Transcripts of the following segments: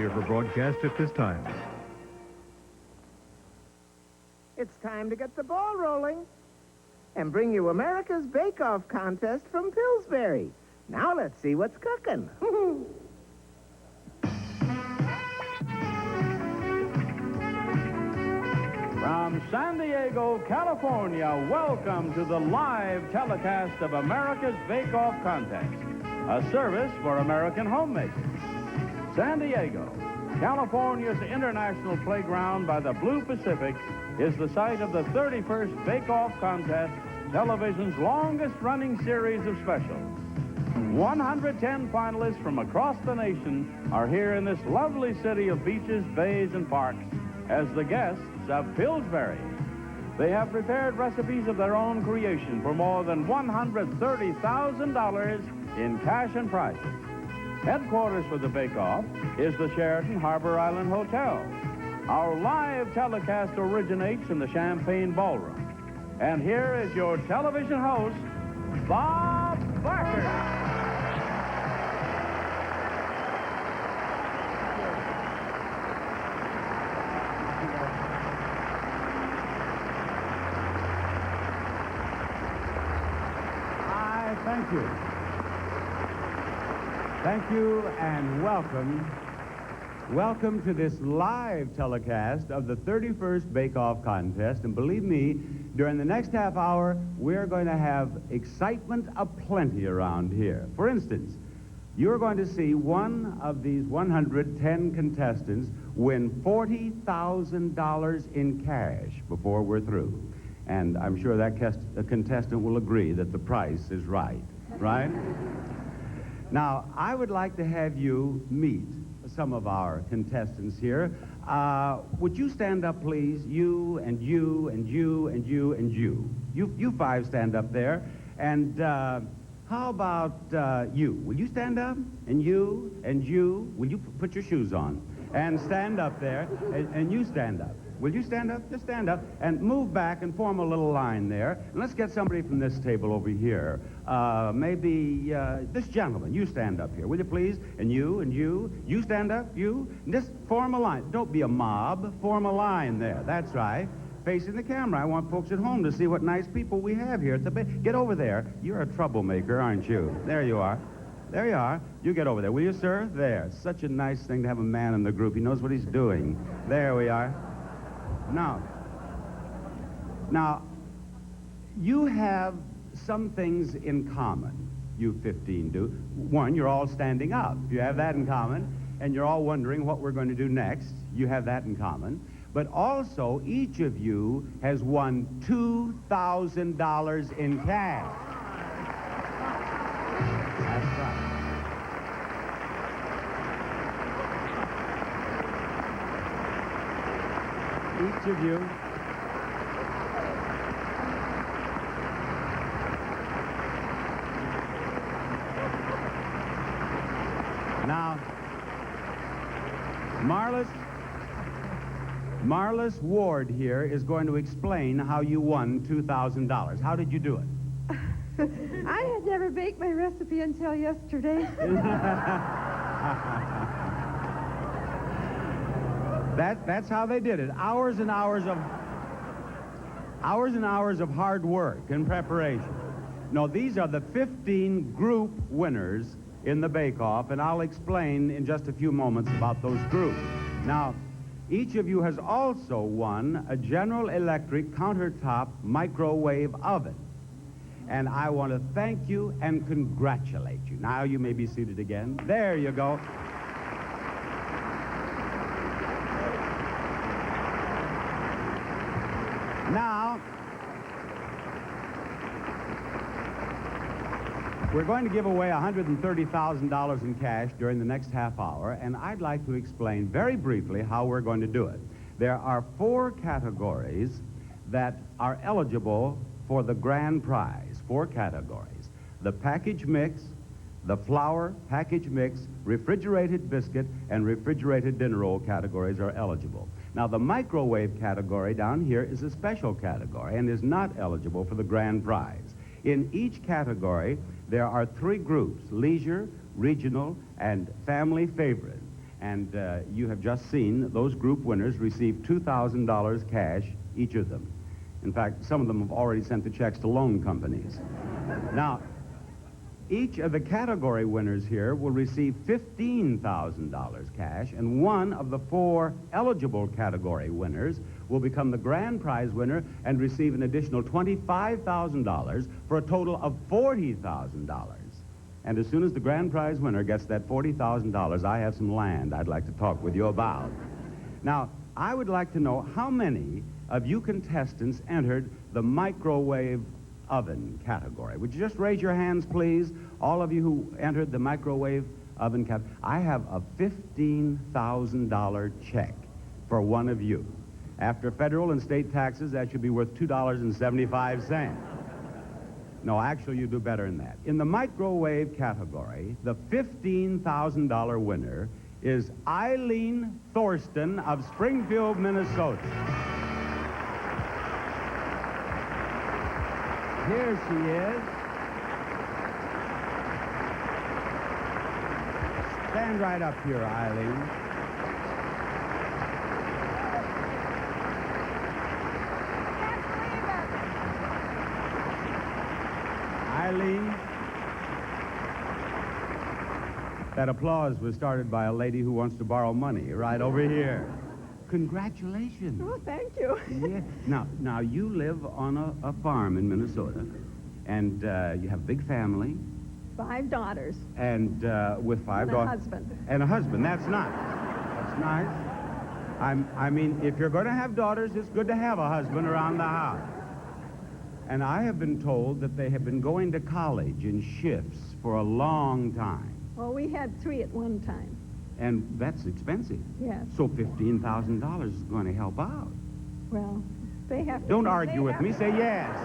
Here for broadcast at this time. It's time to get the ball rolling and bring you America's Bake Off contest from Pillsbury. Now let's see what's cooking. From San Diego, California, welcome to the live telecast of America's Bake Off contest, a service for American homemakers. San Diego, California's international playground by the Blue Pacific, is the site of the 31st Bake Off contest, television's longest-running series of specials. 110 finalists from across the nation are here in this lovely city of beaches, bays, and parks as the guests of Pillsbury. They have prepared recipes of their own creation for more than $130,000 in cash and prizes. Headquarters for the Bake Off is the Sheraton Harbor Island Hotel. Our live telecast originates in the Champagne Ballroom. And here is your television host, Bob Barker. Thank you. Thank you and welcome. Welcome to this live telecast of the 31st Bake Off contest. And believe me, during the next half hour, we're going to have excitement aplenty around here. For instance, you're going to see one of these 110 contestants win $40,000 in cash before we're through. And I'm sure that contestant will agree that the price is right? Now, I would like to have you meet some of our contestants here. Would you stand up, please? You, and you, and you, and you, and you. You five stand up there. And how about you? Will you stand up? And you, and you. Will you put your shoes on? And stand up there, and you stand up. Will you stand up? Just stand up and move back and form a little line there. And let's get somebody from this table over here. Maybe this gentleman. You stand up here, will you please? And you, and you. You stand up, you. And just form a line. Don't be a mob. Form a line there. That's right. Facing the camera. I want folks at home to see what nice people we have here at the Get over there. You're a troublemaker, aren't you? There you are. There you are. You get over there, will you, sir? There. Such a nice thing to have a man in the group. He knows what he's doing. There we are. Now, you have some things in common, you 15 do. One, you're all standing up. You have that in common, and you're all wondering what we're going to do next. You have that in common. But also, each of you has won $2,000 in cash. That's right. Each of you. Now, Marlis Ward here is going to explain how you won $2,000. How did you do it? I had never baked my recipe until yesterday. That's how they did it. Hours and hours of hard work and preparation. No, these are the 15 group winners in the Bake Off, and I'll explain in just a few moments about those groups. Now, each of you has also won a General Electric countertop microwave oven. And I want to thank you and congratulate you. Now you may be seated again. There you go. Now, we're going to give away $130,000 in cash during the next half hour, and I'd like to explain very briefly how we're going to do it. There are 4 categories that are eligible for the grand prize, 4 categories. The package mix, the flour package mix, refrigerated biscuit, and refrigerated dinner roll categories are eligible. Now, the microwave category down here is a special category and is not eligible for the grand prize. In each category, there are 3 groups: leisure, regional, and family favorite. And you have just seen those group winners receive $2,000 cash, each of them. In fact, some of them have already sent the checks to loan companies. Now, each of the category winners here will receive $15,000 cash, and one of the 4 eligible category winners will become the grand prize winner and receive an additional $25,000 for a total of $40,000. And as soon as the grand prize winner gets that $40,000, I have some land I'd like to talk with you about. Now, I would like to know how many of you contestants entered the microwave oven category. Would you just raise your hands, please? All of you who entered the microwave oven category. I have a $15,000 check for one of you. After federal and state taxes, that should be worth $2.75. No, actually, you do better than that. In the microwave category, the $15,000 winner is Eileen Thorsten of Springfield, Minnesota. Here she is. Stand right up here, Eileen. Eileen, that applause was started by a lady who wants to borrow money right over here. Congratulations. Oh, thank you. Yeah. Now you live on a farm in Minnesota, and you have a big family. 5 daughters. And with 5 And a daughters. husband. And a husband. That's nice. That's nice. I mean, if you're going to have daughters, it's good to have a husband around the house. And I have been told that they have been going to college in shifts for a long time. Well, we had 3 at one time. And that's expensive. Yes. So $15,000 is going to help out. Well, they have to... Don't they argue with have me. to- Say yes.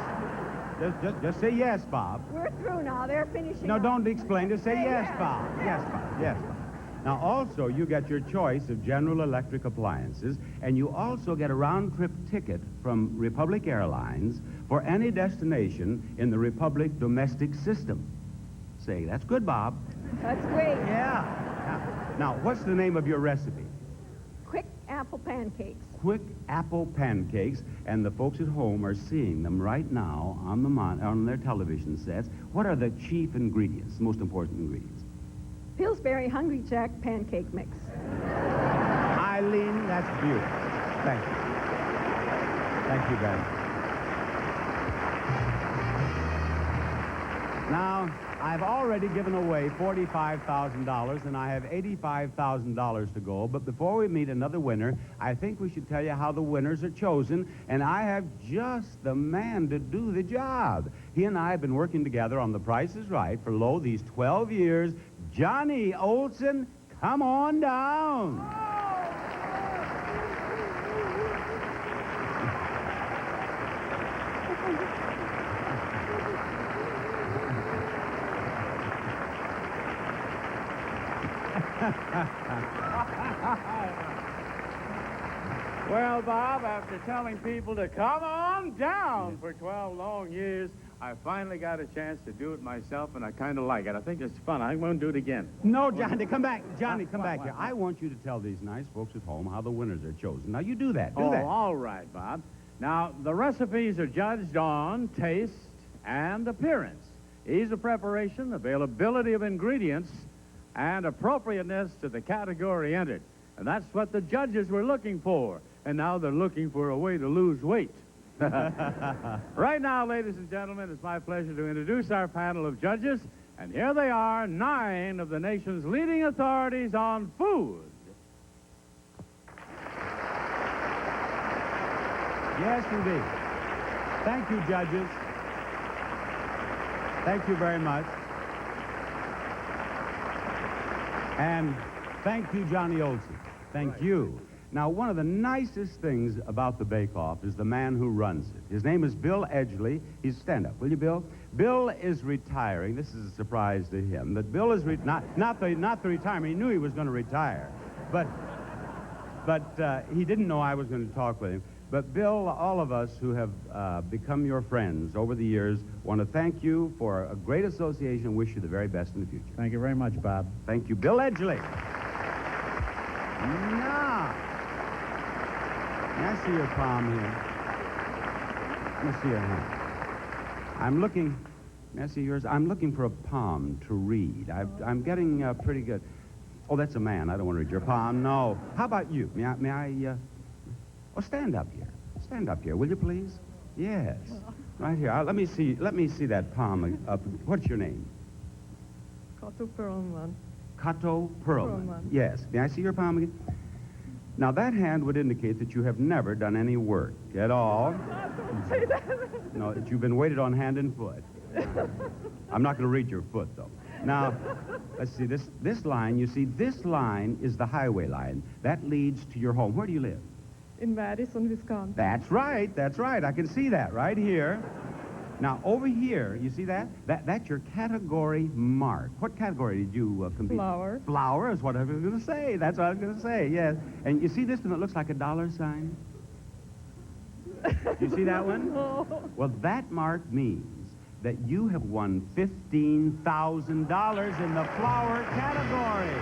Just say yes, Bob. We're through now. They're finishing No, up. don't explain. Just say Say yes, yes. Bob. Yes, Bob. Yes, Bob. Now, also, you get your choice of General Electric appliances, and you also get a round-trip ticket from Republic Airlines for any destination in the Republic domestic system. Say, that's good, Bob. That's great. Yeah. Now, what's the name of your recipe? Quick apple pancakes. Quick apple pancakes, and the folks at home are seeing them right now on their television sets. What are the chief ingredients, most important ingredients? Pillsbury Hungry Jack pancake mix. Eileen, that's beautiful. Thank you. Thank you very much. Now, I've already given away $45,000, and I have $85,000 to go. But before we meet another winner, I think we should tell you how the winners are chosen, and I have just the man to do the job. He and I have been working together on The Price is Right for, lo, these 12 years. Johnny Olson, come on down. Well, Bob, after telling people to come on down for 12 long years, I finally got a chance to do it myself, and I kind of like it. I think it's fun. I'm going to do it again. No, Johnny, come back. Johnny, come back here. I want you to tell these nice folks at home how the winners are chosen. Now, you do that. Do that. All right, Bob. Now, the recipes are judged on taste and appearance, ease of preparation, availability of ingredients, and appropriateness to the category entered. And that's what the judges were looking for. And now they're looking for a way to lose weight. Right now, ladies and gentlemen, it's my pleasure to introduce our panel of judges. And here they are, 9 of the nation's leading authorities on food. Yes, indeed. Thank you, judges. Thank you very much. And thank you, Johnny Olson. Thank you. Now, one of the nicest things about the Bake Off is the man who runs it. His name is Bill Edgley. He's stand up, will you, Bill? Bill is retiring. This is a surprise to him. That Bill is not the retirement. He knew he was going to retire, but he didn't know I was going to talk with him. But Bill, all of us who have become your friends over the years want to thank you for a great association and wish you the very best in the future. Thank you very much, Bob. Thank you, Bill Edgley. Now, may I see your palm here? Let me see your hand. I'm looking, may I see yours? I'm looking for a palm to read. I'm getting pretty good. Oh, that's a man. I don't want to read your palm. No. How about you? May I, oh, stand up here. Stand up here, will you please? Yes. Right here. Let me see that palm up. What's your name? Kato Perlman. Kato Perlman. Perlman. Yes. May I see your palm again? Now, that hand would indicate that you have never done any work at all. Say that. No, that you've been weighted on hand and foot. I'm not going to read your foot, though. Now, let's see, this line, you see, this line is the highway line. That leads to your home. Where do you live? In Madison, Wisconsin. That's right. I can see that right here. Now, over here, you see that? That's your category mark. What category did you compete? Flower. Flower is what I was going to say. That's what I was going to say, yes. And you see this one that looks like a dollar sign? You see that one? No. Well, that mark means that you have won $15,000 in the flower category.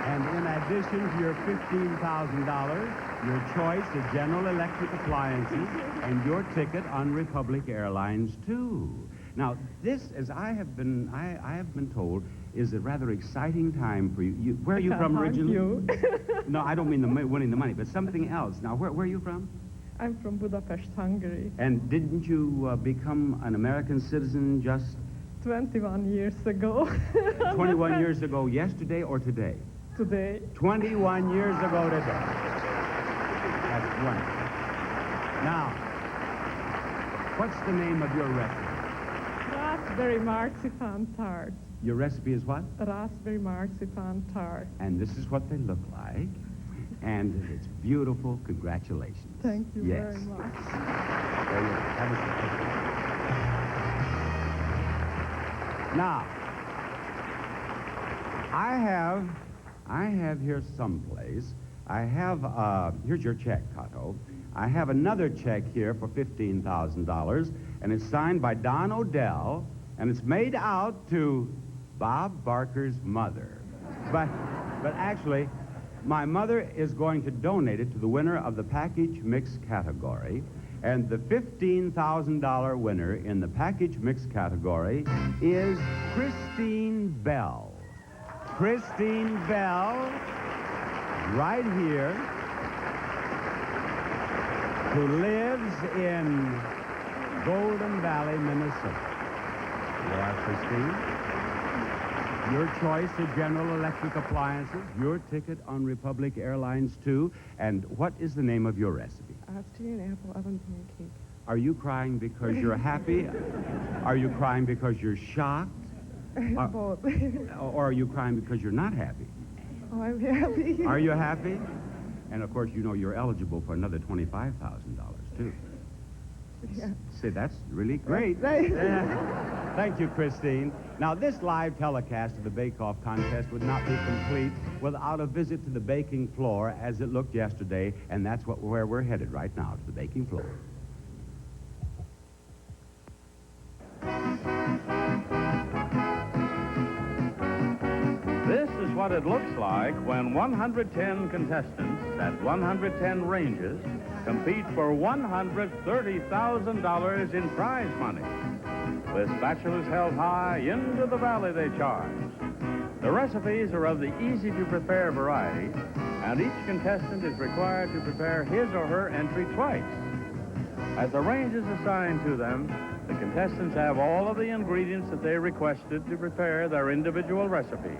And in addition to your $15,000, your choice of General Electric appliances and your ticket on Republic Airlines, too. Now, this, as I have been told, is a rather exciting time for you. Where are you from originally? No, I don't mean winning the money, but something else. Now, where are you from? I'm from Budapest, Hungary. And didn't you become an American citizen just 21 years ago. 21 years ago yesterday or today? Today. 21 years ago today. That's wonderful. Now, what's the name of your recipe? Raspberry marzipan tart. Your recipe is what? Raspberry marzipan tart. And this is what they look like. And it's beautiful. Congratulations. Thank you Yes. very much. There you go. Have a seat. Now, I have here someplace. Here's your check, Kato. I have another check here for $15,000, and it's signed by Don Odell, and it's made out to Bob Barker's mother. But actually, my mother is going to donate it to the winner of the package mix category, and the $15,000 winner in the package mix category is Christine Bell. Christine Bell, right here, who lives in Golden Valley, Minnesota. You are Christine. Your choice of General Electric appliances, your ticket on Republic Airlines, too. And what is the name of your recipe? Austrian apple oven pancake. Are you crying because you're happy? Are you crying because you're shocked? Both. Or are you crying because you're not happy? Oh, I'm happy. Are you happy? And, of course, you know you're eligible for another $25,000, too. Yeah. Say, that's really great. Thank you, Christine. Now, this live telecast of the Bake Off contest would not be complete without a visit to the baking floor as it looked yesterday, and that's where we're headed right now, to the baking floor. This is what it looks like when 110 contestants at 110 ranges compete for $130,000 in prize money. With spatulas held high into the valley they charge. The recipes are of the easy-to-prepare variety, and each contestant is required to prepare his or her entry twice. At the ranges assigned to them, the contestants have all of the ingredients that they requested to prepare their individual recipes.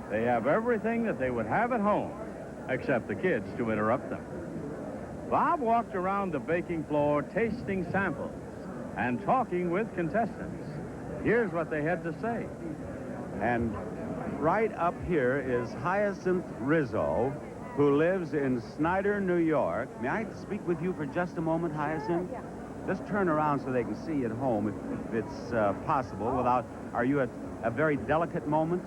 They have everything that they would have at home, except the kids to interrupt them. Bob walked around the baking floor tasting samples and talking with contestants. Here's what they had to say. And right up here is Hyacinth Rizzo, who lives in Snyder, New York. May I speak with you for just a moment, Hyacinth? Yeah. Just turn around so they can see you at home, if it's possible, without... Are you at a very delicate moment?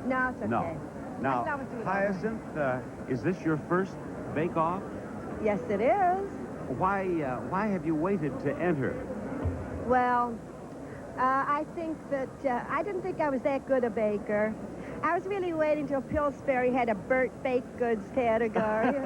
No, it's okay. No. Now, I would do it Hyacinth, is this your first bake-off? Yes, it is. Why have you waited to enter? Well, I think that I didn't think I was that good a baker. I was really waiting till Pillsbury had a Burt baked goods category.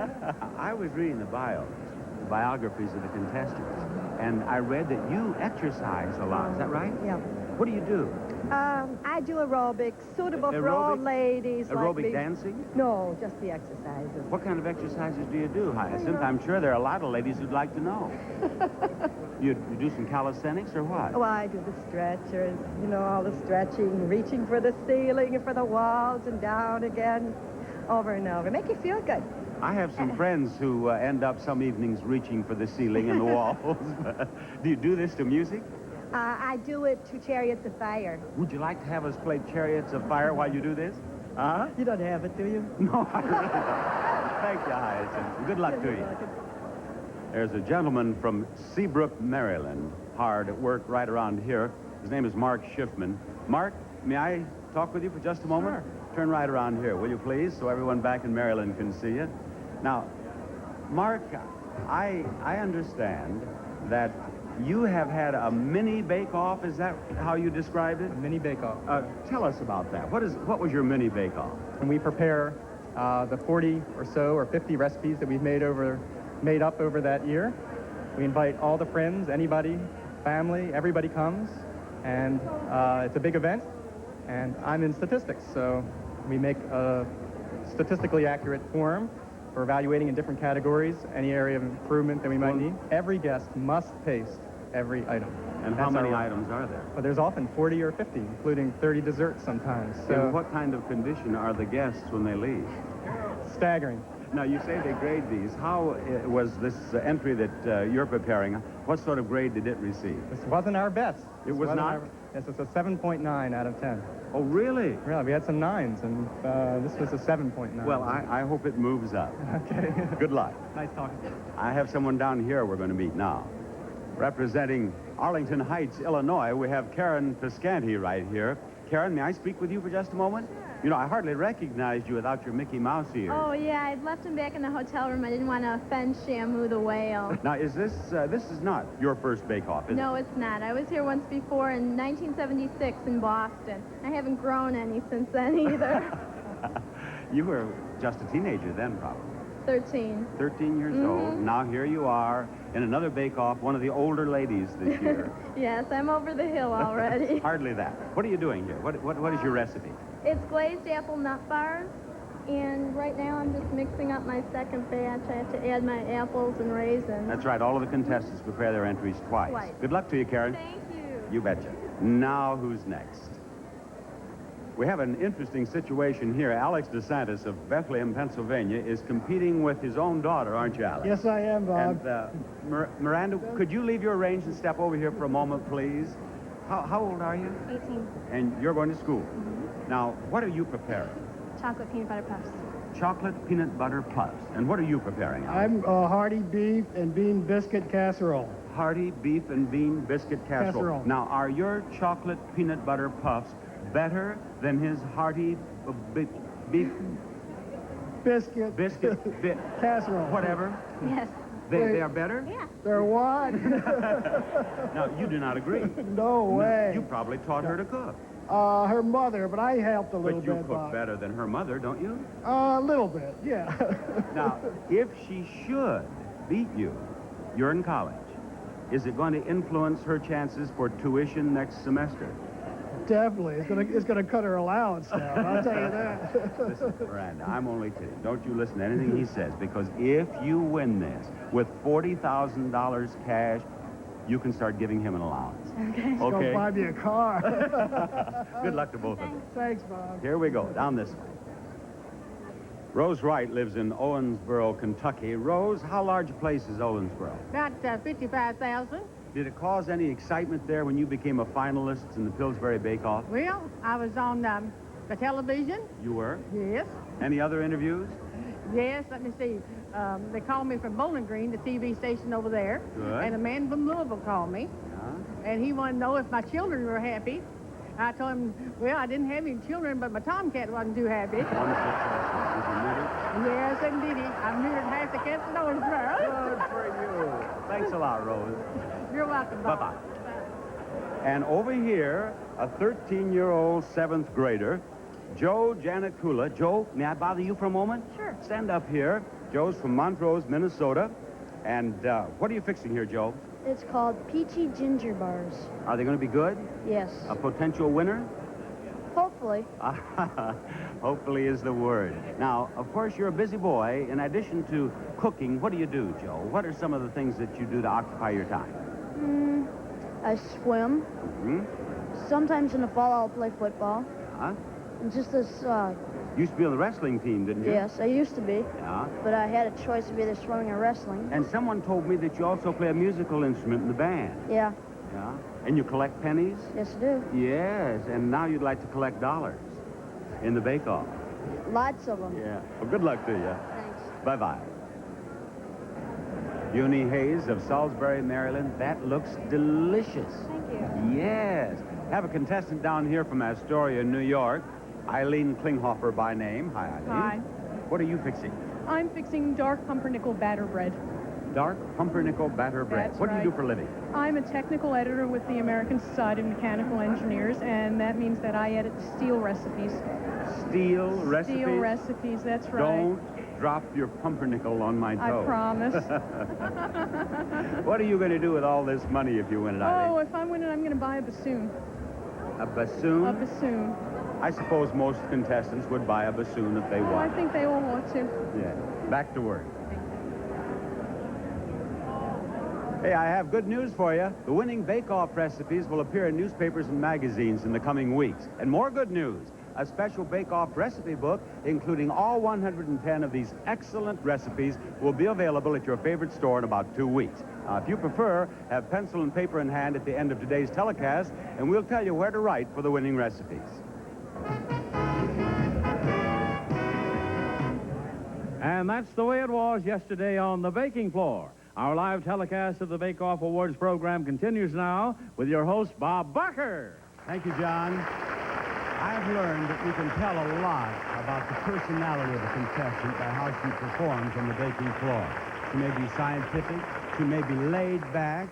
I was reading the biographies of the contestants, and I read that you exercise a lot. Is that right? Yeah. What do you do? I do aerobics, suitable for all Aerobic? ladies like Aerobic me. dancing? No, just the exercises. What kind of exercises do you do, Hyacinth? I'm sure there are a lot of ladies who'd like to know. You do some calisthenics or what? Oh, I do the stretchers, you know, all the stretching, reaching for the ceiling and for the walls and down again, over and over. Make you feel good. I have some friends who end up some evenings reaching for the ceiling and the walls. Do you do this to music? I do it to Chariots of Fire. Would you like to have us play Chariots of Fire while you do this? Huh? You don't have it, do you? No, I really don't. Thank you, Hyacinth. Good luck to you. There's a gentleman from Seabrook, Maryland, hard at work right around here. His name is Mark Schiffman. Mark, may I talk with you for just a moment? Sure. Turn right around here, will you please, so everyone back in Maryland can see you. Now, Mark, I understand that you have had a mini bake-off. Is that how you described it? A mini bake-off. Tell us about that. What was your mini bake-off? And we prepare the 40 or so or 50 recipes that we've made up over that year. We invite all the friends, anybody, family, everybody comes, and it's a big event. And I'm in statistics, so we make a statistically accurate form for evaluating in different categories any area of improvement that we might need. Every guest must taste every item. And how many items are there? Well, there's often 40 or 50, including 30 desserts sometimes. So In what kind of condition are the guests when they leave? staggering. Now, you say they grade these. How was this entry that you're preparing? What sort of grade did it receive? This wasn't our best. It was not? Yes, it's a 7.9 out of 10. Oh, really? Really, we had some 9s, and this was a 7.9. Well, I hope it moves up. Okay. Good luck. Nice talking to you. I have someone down here we're going to meet now. Representing Arlington Heights, Illinois, we have Karen Piscanti right here. Karen, may I speak with you for just a moment? Sure. You know, I hardly recognized you without your Mickey Mouse ears. Oh, yeah, I'd left him back in the hotel room. I didn't want to offend Shamu the whale. Now, is this is not your first bake-off, is it? No, it's not. I was here once before in 1976 in Boston. I haven't grown any since then either. You were just a teenager then, probably. 13. 13 years old. Now here you are in another bake-off, one of the older ladies this year. Yes, I'm over the hill already. Hardly that. What are you doing here? What is your recipe? It's glazed apple nut bars, and right now I'm just mixing up my second batch. I have to add my apples and raisins. That's right. All of the contestants prepare their entries twice. Good luck to you, Karen. Thank you. You betcha. Now who's next? We have an interesting situation here. Alex DeSantis of Bethlehem, Pennsylvania, is competing with his own daughter, aren't you, Alex? Yes, I am, Bob. And Miranda, could you leave your range and step over here for a moment, please? How old are you? 18. And you're going to school. Now, what are you preparing? Chocolate peanut butter puffs. Chocolate peanut butter puffs. And what are you preparing, Alex? I'm hearty beef and bean biscuit casserole. Hearty beef and bean biscuit casserole. Now, are your chocolate peanut butter puffs better than his hearty beef Biscuit. Casserole. Whatever? Yes. They are better? Yeah. They're what? Now, you do not agree. No way. You probably taught her to cook. Her mother, but I helped a little But you bit. cook Bob. better than her mother, don't you? A little bit, yeah. Now, if she should beat you, you're in college. Is it going to influence her chances for tuition next semester? Definitely. It's gonna cut her allowance down, I'll tell you that. Listen, Miranda, I'm only kidding. Don't you listen to anything he says, because if you win this with $40,000 cash, you can start giving him an allowance. Okay. Go buy me a car. Good luck to both of you. Thanks, Bob. Here we go, down this way. Rose Wright lives in Owensboro, Kentucky. Rose, how large a place is Owensboro? About 55,000. Did it cause any excitement there when you became a finalist in the Pillsbury Bake Off? Well, I was on the television. You were? Yes. Any other interviews? Yes, let me see. They called me from Bowling Green, the TV station over there. Good. And a man from Louisville called me. Yeah. And he wanted to know if my children were happy. I told him, well, I didn't have any children, but my tomcat wasn't too happy. Wonderful question. Did you meet it? Yes, indeed. I neutered half the cats in Owensboro. Good for you. Thanks a lot, Rose. You're welcome, Bob. Bye-bye. And over here, a 13-year-old seventh grader, Joe Janikula. Joe, may I bother you for a moment? Sure. Stand up here. Joe's from Montrose, Minnesota. And what are you fixing here, Joe? It's called Peachy Ginger Bars. Are they going to be good? Yes. A potential winner? Hopefully. Hopefully is the word. Now, of course, you're a busy boy. In addition to cooking, what do you do, Joe? What are some of the things that you do to occupy your time? I swim. Hmm? Sometimes in the fall I'll play football. Huh? And just this, You used to be on the wrestling team, didn't you? yes, I used to be. Yeah. But I had a choice of either swimming or wrestling. And someone told me that you also play a musical instrument in the band. Yeah. Yeah. And you collect pennies? Yes, I do. Yes. And now you'd like to collect dollars in the Bake Off. Lots of them. Yeah. Well, good luck to you. Thanks. Bye-bye. Uni Hayes of Salisbury, Maryland. That looks delicious. Thank you. Yes. Have a contestant down here from Astoria, New York. Eileen Klinghoffer by name. Hi, Eileen. Hi. What are you fixing? I'm fixing dark pumpernickel batter bread. Dark pumpernickel batter bread. That's What do you do right. for a living? I'm a technical editor with the American Society of Mechanical Engineers, and that means that I edit steel recipes. Steel recipes? Steel recipes, that's right. Don't drop your pumpernickel on my toe. I promise. What are you going to do with all this money if you win it, Eileen? Oh, if I win it, I'm going to buy a bassoon. A bassoon? A bassoon. I suppose most contestants would buy a bassoon if they Oh, won. I think they all ought to. Yeah. Back to work. Hey, I have good news for you. The winning bake-off recipes will appear in newspapers and magazines in the coming weeks. And more good news. A special bake-off recipe book, including all 110 of these excellent recipes, will be available at your favorite store in about 2 weeks. If you prefer, have pencil and paper in hand at the end of today's telecast, and we'll tell you where to write for the winning recipes. And that's the way it was yesterday on the baking floor. Our live telecast of the Bake Off Awards program continues now with your host, Bob Barker. Thank you, John. I've learned that you can tell a lot about the personality of a contestant by how she performs on the baking floor. She may be scientific, she may be laid back,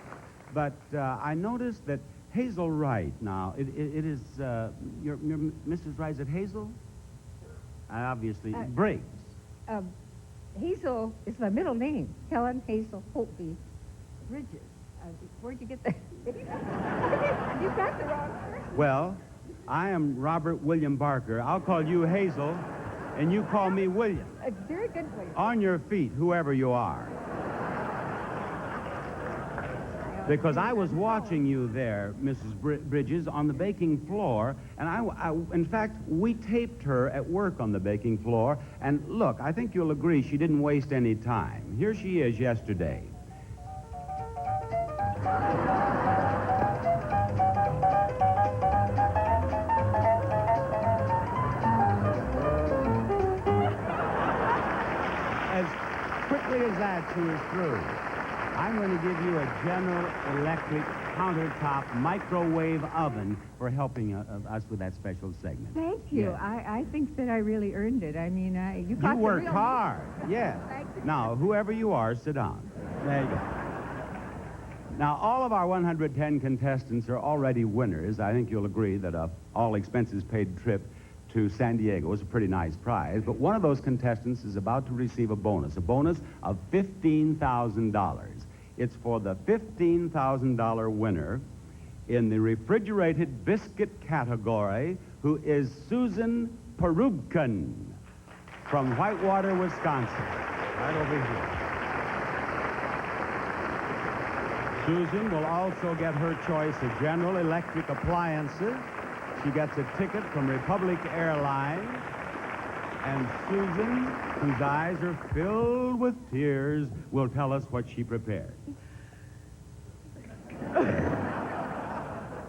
but I noticed that Hazel Wright, now, it is, your Mrs. Wright, is it Hazel? Obviously, Briggs. Hazel is my middle name. Helen Hazel Holtby Bridges. Where'd you get that? You got the wrong person. Well, I am Robert William Barker. I'll call you Hazel, and you call me William. A very good way. On your feet, whoever you are. Because I was watching you there, Mrs. Bridges, on the baking floor, and in fact, we taped her at work on the baking floor, and look, I think you'll agree she didn't waste any time. Here she is yesterday. As quickly as that, she was through. I'm going to give you a General Electric countertop microwave oven for helping us with that special segment. Thank you. Yes. I think that I really earned it. I mean, you You got the worked real- hard. Yes. Thank you. Now, whoever you are, sit down. There you go. Now, all of our 110 contestants are already winners. I think you'll agree that all expenses paid trip to San Diego is a pretty nice prize. But one of those contestants is about to receive a bonus of $15,000. It's for the $15,000 winner in the refrigerated biscuit category, who is Susan Perubkin from Whitewater, Wisconsin. Right over here. Susan will also get her choice of General Electric appliances. She gets a ticket from Republic Airlines. And Susan, whose eyes are filled with tears, will tell us what she prepared.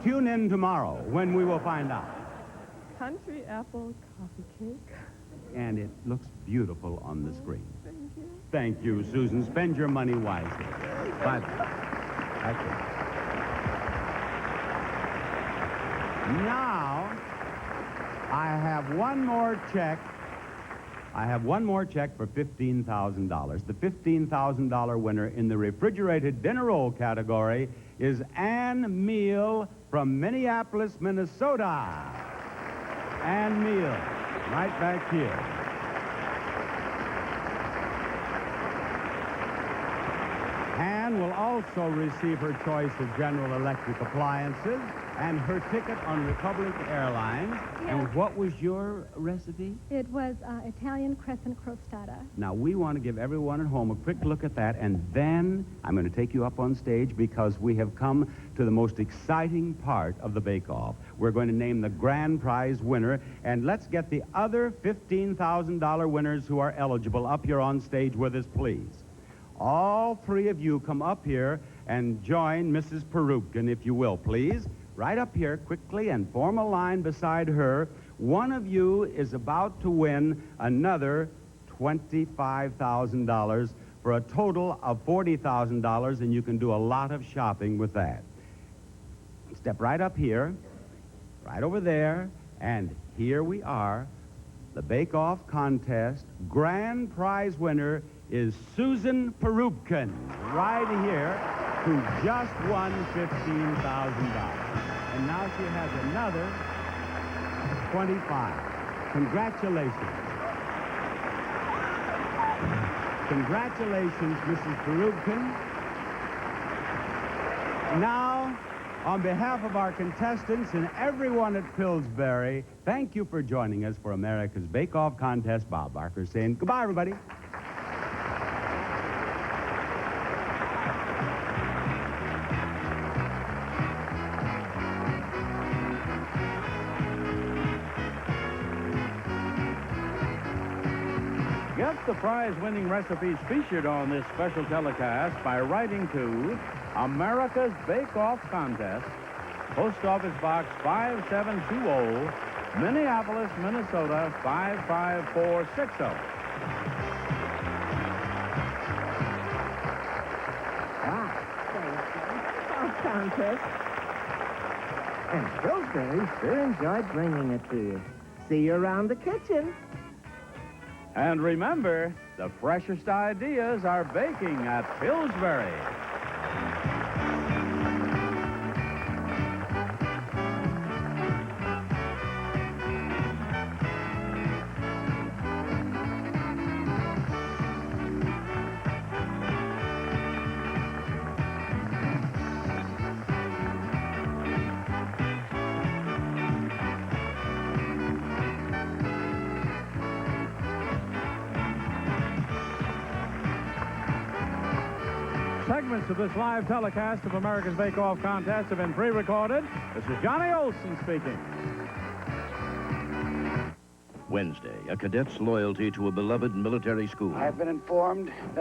Tune in tomorrow when we will find out. Country apple coffee cake. And it looks beautiful on the screen. Thank you. Thank you, Susan. Spend your money wisely. Bye. Okay. Now, I have one more check. I have one more check for $15,000. The $15,000 winner in the refrigerated dinner roll category is Ann Meal from Minneapolis, Minnesota. Ann Meal, right back here. Ann will also receive her choice of General Electric appliances and her ticket on Republic Airlines. Yes. And what was your recipe? It was Italian crescent crostata. Now, we want to give everyone at home a quick look at that, and then I'm going to take you up on stage because we have come to the most exciting part of the bake-off. We're going to name the grand prize winner, and let's get the other $15,000 winners who are eligible up here on stage with us, please. All three of you come up here and join Mrs. Perupkin, if you will, please. Right up here, quickly, and form a line beside her. One of you is about to win another $25,000 for a total of $40,000, and you can do a lot of shopping with that. Step right up here, right over there, and here we are. The Bake-Off contest grand prize winner is Susan Perupkin, right here, who just won $15,000. And now she has another 25. Congratulations. Congratulations, Mrs. Perupkin. Now, on behalf of our contestants and everyone at Pillsbury, thank you for joining us for America's Bake-Off contest. Bob Barker saying goodbye, everybody. Get the prize-winning recipes featured on this special telecast by writing to America's Bake-Off Contest, Post Office Box 5720, Minneapolis, Minnesota 55460. Contest. And Pillsbury sure enjoyed bringing it to you. See you around the kitchen. And remember, the freshest ideas are baking at Pillsbury. Segments of this live telecast of America's Bake-Off contest have been pre-recorded. This is Johnny Olson speaking. Wednesday, a cadet's loyalty to a beloved military school. I've been informed that